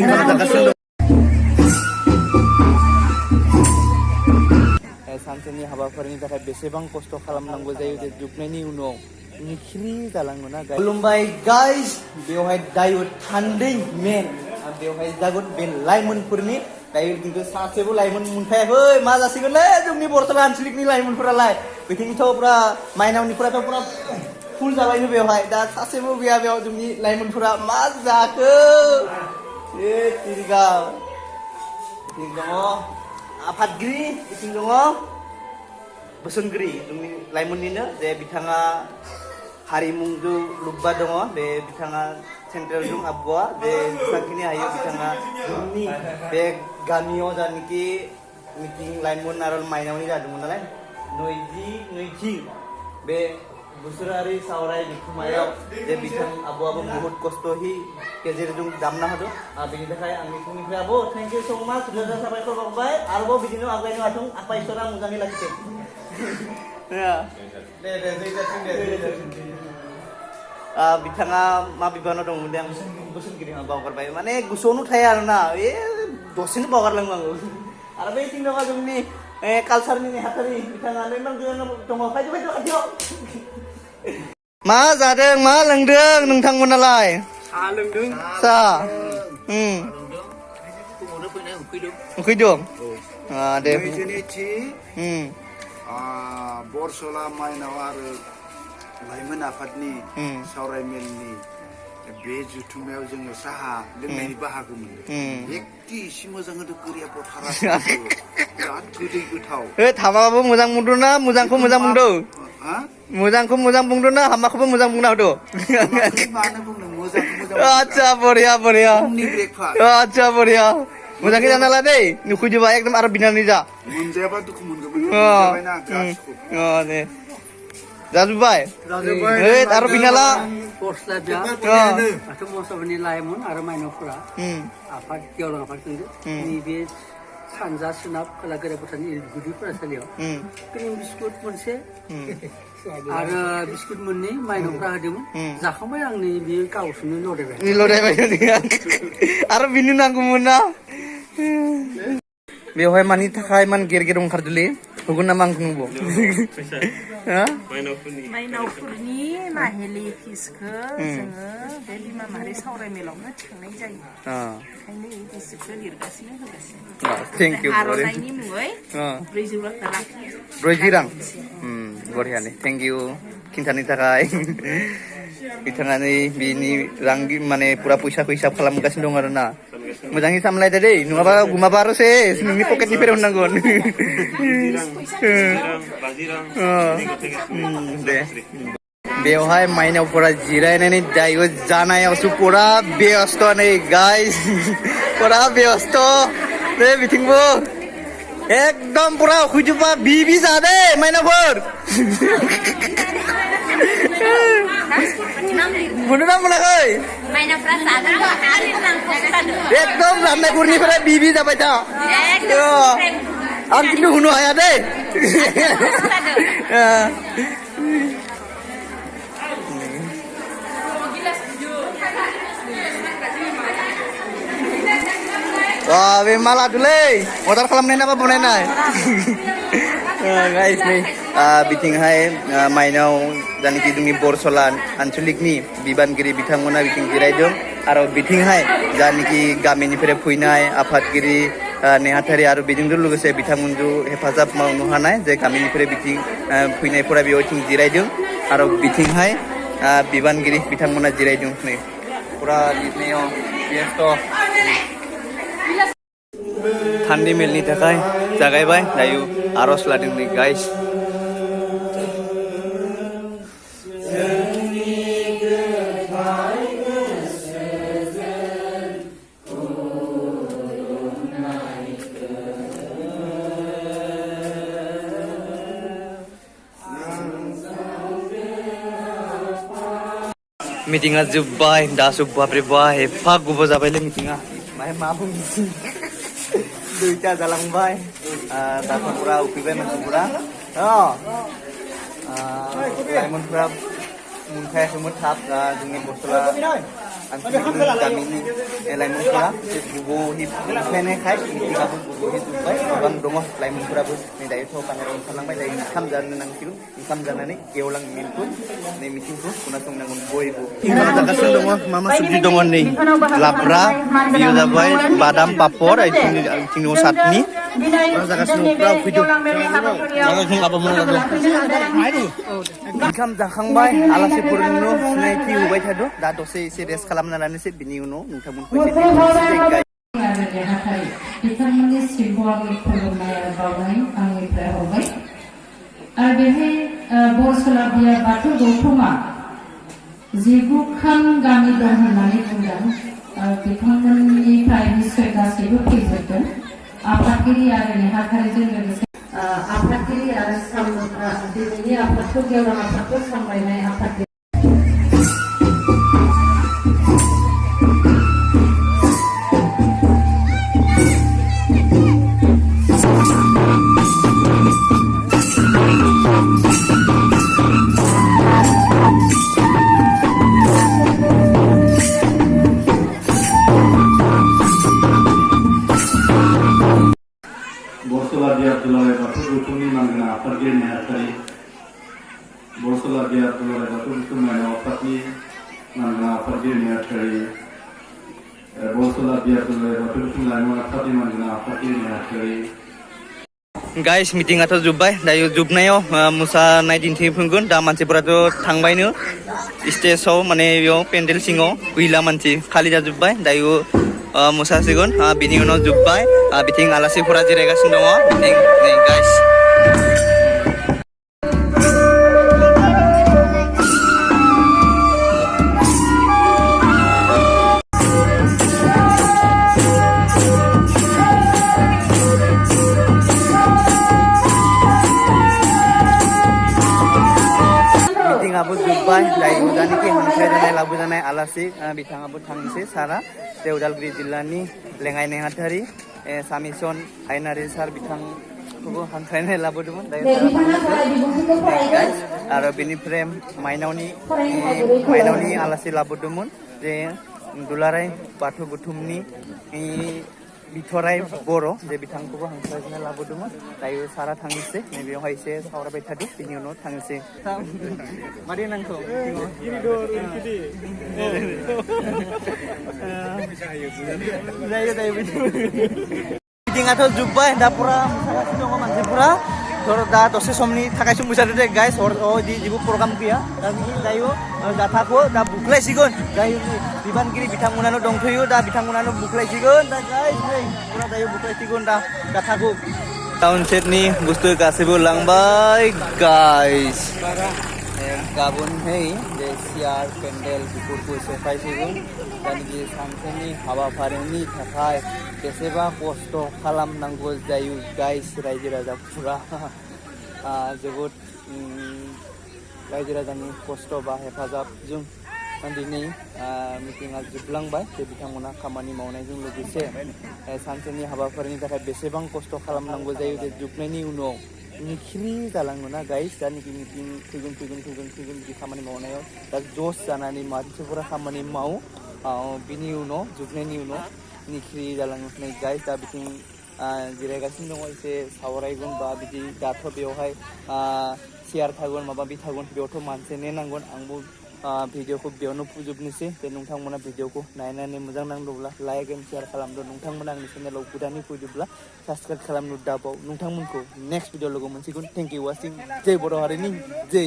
ओंखाम जागासिनो दं सानसेनि हाबाफारिनि थाखाय बेसेबां खस्थ' खालामनांगौ जायो जे जोबनायनि उनाव निख्रि जालाङोना खुलुमबाय गाइस बेवहाय दायो थान्दै मेन बेवहाय जागोन बे लाइमोनफोरनि दायो खिन्थु सासेबो लाइमोन मोनफायाखै मा जासिगोनलै जोंनि बरसला आनसलिकनि लाइमोनफोरालाय बेखिनिथ' पुरा माइनावनिफोराथ' पुरा फुल जाबायनो बेवहाय दा सासेबो गैया बेयाव जोंनि लाइमोनफोरा मा जाखो ए तिरगा बिथिं दङ आफादगिरि बिथिं दङ बोसोनगिरि जोंनि लाइमोननिनो जे बिथाङा हारिमुजों लोब्बा दङ बे बिथाङा सेन्ट्रेलजों आबहावा जे जेसेबांखिनि हायो बिथाङा जोंनि बे गामियाव जानाखि मिटिं लाइमोन आरो माइनावनि जादोंमोन नालाय नैथि बे बोसोरारि सावराय बिखुमायाव जे बिथां आबौआबो बुहुत खस्थ'हि गेजेरजों दामना होदों बेनि थाखाय आंनि समनिफ्राय आबौ थेंक इउ स' माच रोजा साबायखर बावबाय आरोबाव बिदिनो आवगायनो हाथों आफा इसोरा मोजाङै लाखिथों बिथाङा मा बिबानाव दंमोन दे आं बोसोनगिरि बावगारबाय माने गोसोआवनो थाया आरोना दसेनो बावगारलाङो आङो आरो बै थिं दङ जोंनि कालसारनि नेहाथारि बिथाङानो इमान गोजान दङ फैदो खाथियाव मा जादों मा लोंदों नोंथांमोनालाय साहा लोंदों साहा उखैदों दे बरसला माइनाव आरो लाइमोन आफादनि सावराय मेलनि बे जुथुमायाव जोङो साहा लोंनायनि बाहागो मोनदों एकति एसे मोजां होदो गोरिया बथारा बिराद गोदै गोथाव थाबाबो मोजां बुंदों ना मोजांखौ मोजां बुंदों मोजांखौ मोजां बुंदों ना हामाखौबो मोजां बुंना होदो आच्छा बरिया बरिया आच्छा बरिया मोजाङै जाना ला दै नुखैजोबा एकदम आरो बिनानै जा मोनजायाबा दुखु मोनगोन दे जाजोब्बाय आरो बिनाला बाथौ मसबनि लाइमोन आरो माइनावफोरा आफाद गेवलां आफादजों नैबे सानजा सोनाब खोला गोरा भुटाननि गुदि फरायसालियाव क्रिम बिस्कुट मोनसे आरो बिस्कुट मोननै माइनावफ्रा होदोंमोन जाखांबाय आंनि बे गावसोरनो लदायबाय आरो बिनो नांगौमोन ना बेवहाय मानि थाखाय मान गेर ओंखारदोलै होगोन नामा आंखौ नुबो माइनावफोरनि माहेलि फिसखौ जोङो बे बिमा माहारि सावरायमेलावनो थिखांनाय जायो ओंखायनो बे फिसखौ लिरगासिनो होगासिनो थेंक इउ आर'नाइनि मुङै 40 रां बरियानो थेंक इउ खिन्थानो थाखाय बिथाङा नै बिनि रां माने पुरा फैसाखौ हिसाब खालामगासिनो दं आरो ना मोजाङै सामलायदो दै नङाबा गुमाबा आरो सेस नोंनि पकेटनिफ्राय होननांगोन दे बेवहाय माइनावफोरा जिरायनानै दायो जानायावसो पुरा बेस्थ' नै गाइस पुरा बेस्थ' दे बिथिंबो एकदम पुरा उखैजोबा बि जादे माइनावफोर मोनोना मोनाखै एकदम राननायफोरनिफ्राय बि जाबाय था आं खिन्थु होनो हाया दे बे मा लादोलै अर्डार खालामनाय ना मा बनायनाय गाइस नै बिथिंहाय माइनाव जानाखि जोंनि बरसला आनसलिकनि बिबानगिरि बिथांमोना बिथिं जिरायदों आरो बिथिंहाय जानाखि गामिनिफ्राय फैनाय आफादगिरि नेहाथारि आरो बेजों लोगोसे बिथांमोनजों हेफाजाब मावनो हानाय जे गामिनिफ्राय बिथिं फैनायफोरा बेयाव जिरायदों आरो बिथिंहाय बिबानगिरि बिथांमोना जिरायदों नै पुरा लिरनायाव बेस्थ' थान्दै मेलनि थाखाय जागायबाय दायो आर'ज लादों नै गाइस मिटिंआ जोब्बाय दासो बाब्रे बा एफा गोबाव जाबायलै मिटिंआ मा बुंनोसै दुइटा जालांबाय दाथ' पुरा उखैबाय मानसिफोरा लाइमोनफोरा मोनखायाखैमोन थाब जोंनि बरसला गामिनि लाइमोनफोरा बुबो हिफेनायखाय मिटिंआबो बुबो हिजोब्बाय गोबां दङ लाइमोनफोराबो नै दायोथ' बाहेरायाव ओंखारलांबाय दायो ओंखाम जानो नांसिगोन ओंखाम जानानै गेवलां मेलखौ नै मिटिंखौ खोनासंनांगोन बयबो ओंखाम जागासिनो दङ मा मा सबजि दङ नै लाब्रा बियो जाबाय बादाम पापर आथिंनि सातनि जागासिनो फैदों ओंखाम जाखांबाय आलासिफोरनो सिनायथि होबाय थादों दा दसे एसे रेस्ट खालामना लानोसै बिनि उनाव नोंथांमोनखौ बिथांमोननि सिम्बलनि खुलुमनाय आरो बावनाय आंनिफ्राय हरबाय आरो बेहाय बरसला बिया बाथौ गौथुमा 19 गामि दं होननानै बुंदों बिथांमोननिफ्राय निश्चय गासैबो फैजोबदों आफादगिरि आरो नेहाथारिजों लोगोसे आफादगिरि आरो दिनैनि आफादखौ गेवलां आफादखौ सामलायनाय आफादगिरि बरसला बिया दुलाराय बाथौ गौथुमनि मानगोनां आफादगिरि नेहाथारि बरसला बिया दुलाराय बाथौ गौथुम माइनाव आफादनि मानगोनां आफादगिरि नेहाथारि बरसला बिया दुलाराय बाथौ गौथुम लाइमोन आफादनि मानगोनां आफादगिरि नेहाथारि गाइस मिटिंआथ' जोब्बाय दायो जोबनायाव मोसानाय दिन्थिफुंगोन दा मानसिफोराथ' थांबायनो स्टेजआव माने बेयाव पेन्डेल सिङाव गैला मानसि खालि जाजोब्बाय दायो मोसासिगोन बिनि उनाव जोब्बाय बिथिं आलासिफोरा जिरायगासिनो दङ नै गाइस मिटिंआबो जोब्बाय दायो जानाखि हांख्रायजानाय लाबोजानाय आलासि बिथाङाबो थांनोसै सारा उदालगुरि जिल्लानि लेङाइ नेहाथारि सामिसन आयनारि सार बिथांखौबो हांख्रायनाय लाबोदोंमोन आरो बेनिफ्राय माइनावनि आलासि लाबोदोंमोन जे दुलाराय बाथौ गौथुमनि बिथराय बर' जे बिथांखौबो हांख्रायनाय लाबोदोंमोन दायो सारा थांनोसै नैबेयावहाय एसे सावरायबाय थादों बिनि उनाव थांनोसै मादै नांखौ मिटिंआथ' जोब्बाय दा पुरा मोसागासिनो दङ मानसिफोरा दा दसे समनि थाखायसो मोसादों दे गाइस हरदि जेबो प्रग्राम गैया दायो जाथाखौ दा बुख्लायसिगोन दायो बिबानगिरि बिथांमोनानो दंथ'यो दा बिथांमोनानो बुख्लायसिगोन दा गाइस नै पुरा दायो बुख्लायसिगोन दा जाथाखौ टाउन सेटनि बुस्थु गासैबो लांबाय गाइस गाबोनहाय जे सियार पेन्डेल बेफोरखौ सेफायसिगोन जायनाखि सानसेनि हाबाफारिनि थाखाय बेसेबा खस्थ' खालामनांगौ जायो गाइस रायजो राजाफोरा जोबोद रायजो राजानि खस्थ' बा हेफाजाबजों दिनै मिटिंआ जोबलांबाय जे बिथांमोना खामानि मावनायजों लोगोसे सानसेनि हाबाफारिनि थाखाय बेसेबां खस्थ' खालामनांगौ जायो जे जोबनायनि उनाव निख्रि जालाङोना गाइस जायनाखि मिटिं फैगोन बिदि खामानि मावनायाव दा जस जानानै मानसिफोरा खामानि मावो बिनि उनाव जोबनायनि उनाव निख्रि जालाङो नै गाइस दा बिथिं जिरायगासिनो दङ एसे सावरायगोन बा बिदि दाथ' बेवहाय चेयार थागोन माबा बि थागोन बेयावथ' मानसि नेनांगोन आंबो भिडिअखौ बेयावनो फोजोबनोसै जे नोंथांमोना भिडिअखौ नायनानै मोजां नांदोंब्ला लाइक एन्ड शेयार खालामदो नोंथांमोना आंनि चेनेलाव गोदानै फैदोंब्ला साबस्क्राइब खालामनो दाबाव नोंथांमोनखौ नेक्स्ट भिडिअ लोगो मोनसिगोन थेंक इउ वाचिं जय बर' हारिनि जय